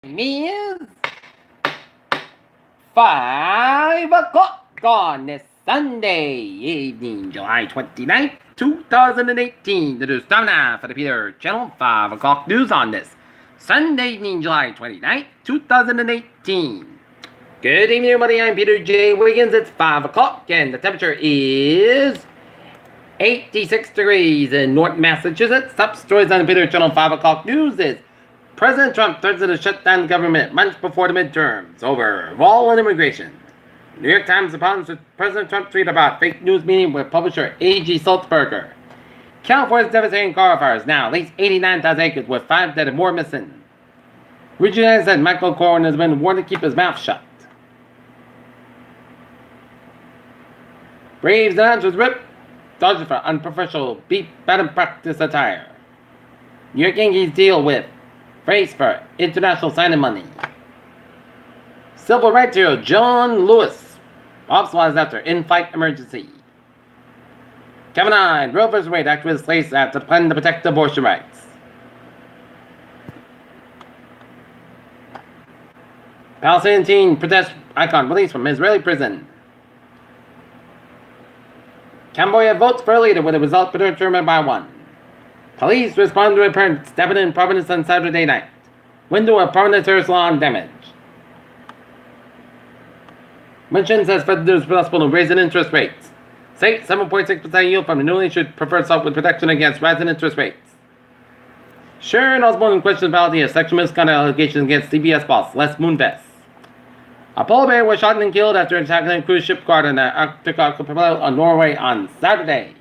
Is 5 o'clock on this Sunday evening, July 29th, 2018. It is time now for the Peter Channel 5 o'clock news on this Sunday evening, July 29th, 2018. Good evening, everybody. I'm Peter J. Wiggins. It's 5 o'clock, and the temperature is 86 degrees in North Massachusetts. Top stories on the Peter Channel 5 o'clock news is President Trump threatens to shut down the government months before the midterms over wall and immigration. New York Times responds to President Trump's tweet about fake news meeting with publisher A.G. Sulzberger. California's devastating car fires now at least 89,000 acres with 5 dead and more missing. Regional said Michael Cohen has been warned to keep his mouth shut. Braves announcers rip Dodgers for unprofessional beat batting practice attire. New York Yankees deal with race for international signing money. Civil rights hero John Lewis hospitalized after in-flight emergency. Kavanaugh and Roe v. Wade activists place after plan to protect abortion rights. Palestinian teen protest icon released from Israeli prison. Cambodia votes for a leader with a result determined by one. Police respond to a parent stabbing in Providence on Saturday night. Window of permanent terrorist alarm damage. Mention says Fed is responsible to raising interest rates. State 7.6% yield from the newly issued preferred stock with protection against rising interest rates. Sharon Osborne questions validity of sexual misconduct allegations against CBS boss Les Moonves. A polar bear was shot and killed after attacking a cruise ship guard in the Arctic archipelago of Norway on Saturday.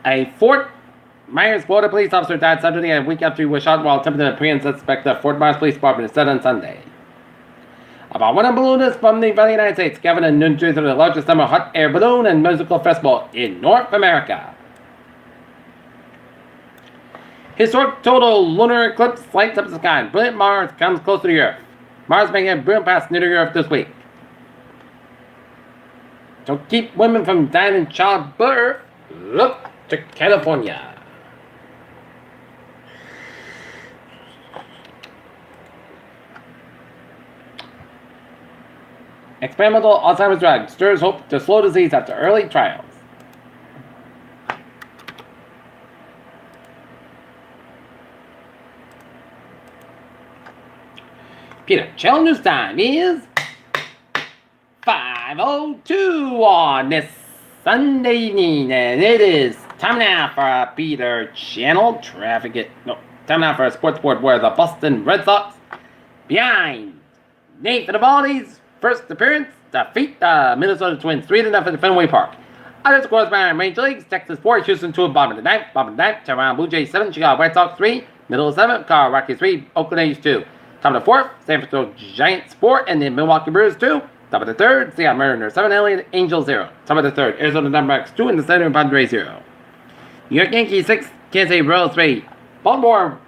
A Fort Myers, Florida police officer died Saturday a week after he was shot while attempting to apprehend suspect at Fort Myers Police Department said on Sunday. About 100 balloonists from the United States gathered in New Jersey for the largest summer hot air balloon and musical festival in North America. Historic total lunar eclipse lights up the sky. Brilliant Mars comes closer to the Earth. Mars making a brilliant pass near the Earth this week. To keep women from dying in childbirth, look to California. Experimental Alzheimer's drug stirs hope to slow disease after early trials. Peter, Channel News Time is 5:02 on this Sunday evening, and it is time now for a Peter Channel time now for a sports board where the Boston Red Sox, behind Nathan Eovaldi's first appearance, defeat the Minnesota Twins 3-0 at Fenway Park. Other scores by Major Leagues: Texas 4, Houston 2, bottom of the ninth, Toronto Blue Jays 7, Chicago White Sox 3, middle of 7, Colorado Rockies 3, Oakland A's 2. Top of the 4th, San Francisco Giants 4, and the Milwaukee Brewers 2. Top of the 3rd, Seattle Mariners 7, LA Angels 0. Top of the 3rd, Arizona Diamondbacks 2, and the San Diego Padres 0. New York Yankees 6, Kansas City Royals 3, Baltimore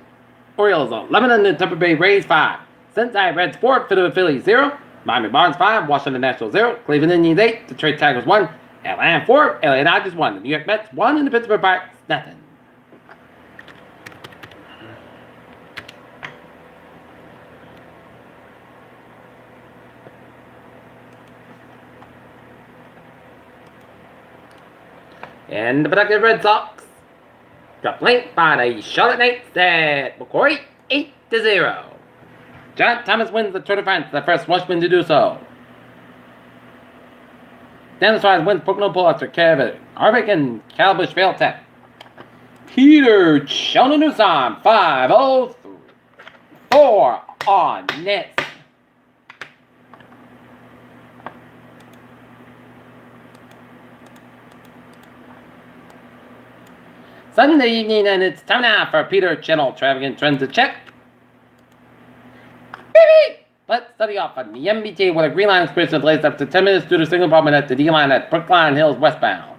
Orioles 11, and the Tampa Bay Rays 5. Cincinnati Reds 4, Philadelphia Phillies 0, Miami Marlins 5, Washington Nationals 0, Cleveland Indians 8, Detroit Tigers 1, Atlanta 4, LA Dodgers 1, the New York Mets 1, and the Pittsburgh Pirates nothing. And the productive Red Sox got blanked by the Charlotte Knights at McCoy 8-0. John Thomas wins the Tour de France, the first Welshman to do so. Dennis Suarez wins Pocono Bowl after Kevin Harvick and Calabush failed tech. Peter Channel News on 5:04 on this Sunday evening, and it's time now for Peter Channel Traffic and Transit Check. Beep. Let's study off on the MBT with a green line experience delays up to 10 minutes due to signal problem at the D line at Brookline Hills westbound.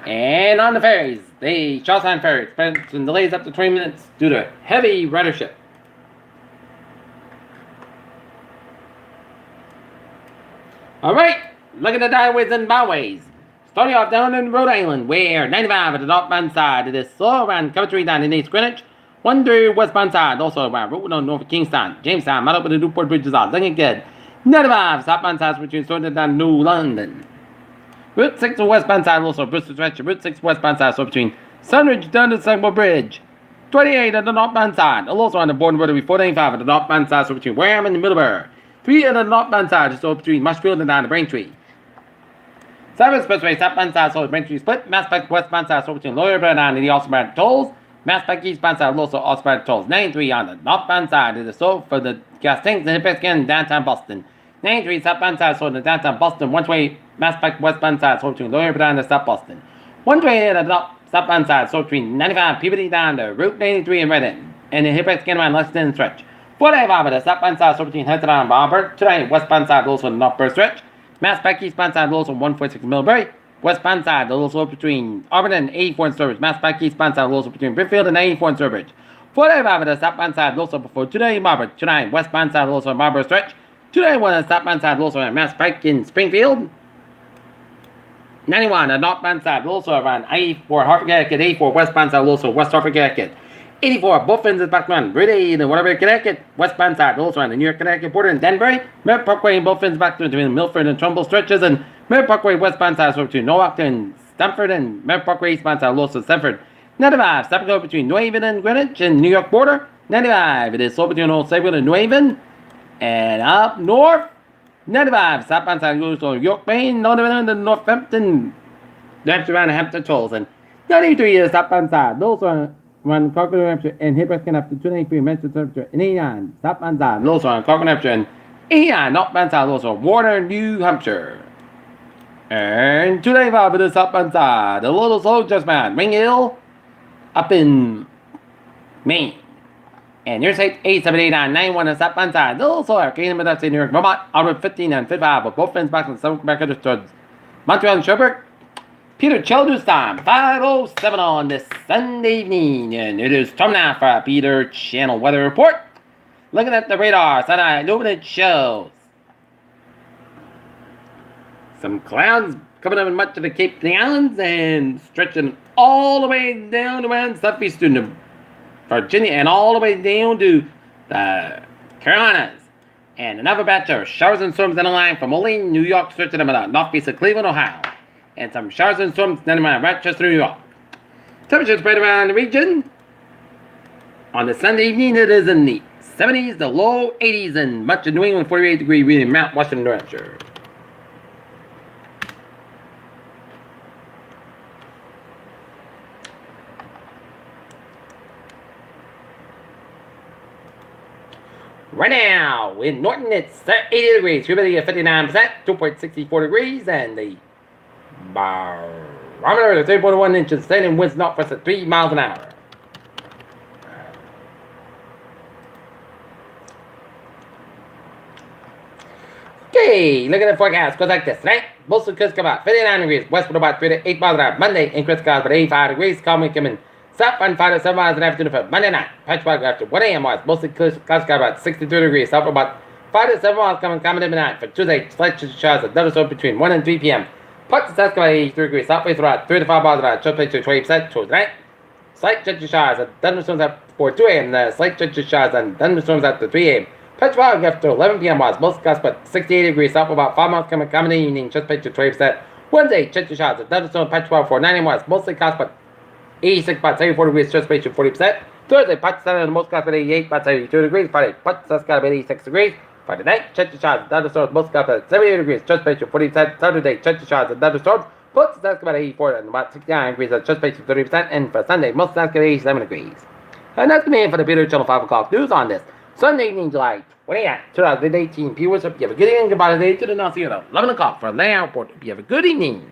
And on the ferries, the Charlestown Ferry experiencing delays up to 20 minutes due to heavy ridership. All right, Look at the highways and byways. Starting off down in Rhode Island, where 95 at the northbound side, it is slow around Coventry down in East Greenwich. 1 through westbound side, also around Route 1 north of Kingston, Jamestown, right up with the Newport Bridges on. Looking good. 95 southbound side between Thornton down New London. Route 6 westbound side, also Bristol Stretch. Route 6 westbound side, so between Sunridge down to Sagamore Bridge. 28 at the northbound side, also on the Borden Rotary. 495 at the northbound side, so between Wareham and Middleburg. 3 at the northbound side, so between Marshfield and down to Braintree. 7 Expressway southbound side, so Braintree split. Mass Pike westbound side, so between Lawyerburg and the Austin tolls. Mass Pike eastbound side, also Austin tolls. 93 on the northbound side is the sold for the gas tanks and Hippex in downtown Boston. 93 southbound side, so in the downtown Boston. 128 Mass Pike westbound side, so between Lawyerburg and the South Boston. 128 at the southbound side, so between 95 Peabody down to Route 93 in Reading. And the Hippex in around Lexington and Stretch. 485 at the southbound side, so between Hudson and Robert. 298 westbound side, also in the northbound stretch. Mass Pike eastbound side, also 146 Millbury. Westbound side, also between Auburn and 84 in Sturbridge. Mass Pike eastbound side, also between Bridgefield and 84 in Sturbridge. 485 at the southbound side, also before 298 Marlborough. 298 westbound side, also in Marlborough stretch. 291 at the southbound side, also in Mass Pike in Springfield. 91 at the northbound side, also around 84 Hartford Connecticut. 84 westbound side, also West Hartford Connecticut. 84 both ends is back on Route 8 in Waterbury, Connecticut. Westbound side, also on the New York Connecticut border in Danbury. Merritt Parkway in both ends back between Milford and Trumbull stretches, and Merritt Parkway westbound side, so between Norwalk and Stamford, and Merritt Parkway eastbound side, also Stamford. 95 stop and go between New Haven and Greenwich and New York border. 95 it is slow between Old Saybrook and New Haven, and up north. 95 southbound side goes to York, Maine, Northern and Northampton, New Hampshire and Hampton tolls, and 93 is southbound side. Those are on Concord, New Hampshire, and Hippex after 293 Manchester, New Hampshire, and 89 southbound side. Also on Concord, New Hampshire, and 89 northbound side. Also Warner, New Hampshire. And 295 it is southbound side. A little slow just man. Ring Hill up in Maine. And your site 87891 is southbound side. Also Arcade and New York, Vermont, Outward 15 and 55, but both ends back to the 7 Quebec understood. Montreal and Sherbrooke. Peter Childers time, 5:07 on this Sunday evening, and it is time now for a Peter Channel Weather Report. Looking at the radar, Sunday illuminated shows some clouds coming up in much of the Cape of the Islands and stretching all the way down around southeastern Virginia and all the way down to the Carolinas. And another batch of showers and storms in the line from Moline, New York, stretching them about northeast of Cleveland, Ohio. And some showers and storms down around Rochester, New York. Temperatures spread around the region. On the Sunday evening, it is in the 70s, the low 80s, and much of New England, 48 degree region, Mount Washington, New Hampshire. Right now, in Norton, it's 80 degrees, humidity at 59%, 2.64 degrees, and the barometer is 3.1 inches, standing winds northwest at 3 miles an hour. Okay, look at the forecast. Goes like this. Tonight, mostly coast about 59 degrees, west with about 3 to 8 miles an hour. Monday, increase clouds about 85 degrees, calm wind coming south and 5 to 7 miles an hour afternoon for Monday night. Patch fog after 1 a.m. west, mostly clouds about 63 degrees, south for about 5 to 7 miles coming common midnight. For Tuesday, slight showers at thunderstorms between 1 and 3 p.m. Parts of South about 83 degrees, southwest about 3 to 5 miles an hour, chance to 20% towards night. Slight chance showers at thunderstorms for 2 a.m. The slight chance showers and thunderstorms after 3 a.m. Patch fog after 11 p.m. was most gusts but 68 degrees, south for about 5 miles coming common evening, chance to 20%. Wednesday, chance showers at thunderstorms, patch fog for 9 a.m. was mostly gusts but 86 about 74 degrees, chance to 40%. Thursday, patch sun and most gusts at 88 about 72 degrees. Friday, patch sun about 86 degrees. Friday night, chance showers, thunderstorms, most gusts at 78 degrees, chance to 40%. Saturday, chance showers and thunderstorms, most gusts about 84 and about 69 degrees, chance to 30%. And for Sunday, most gusts at 87 degrees. And that's me for the Peter Channel 5 o'clock news on this Sunday evening, July 28th, 2018. Viewers, hope you have a good evening. Goodbye today to the Nazi at 11 o'clock for a layout report. Hope you have a good evening.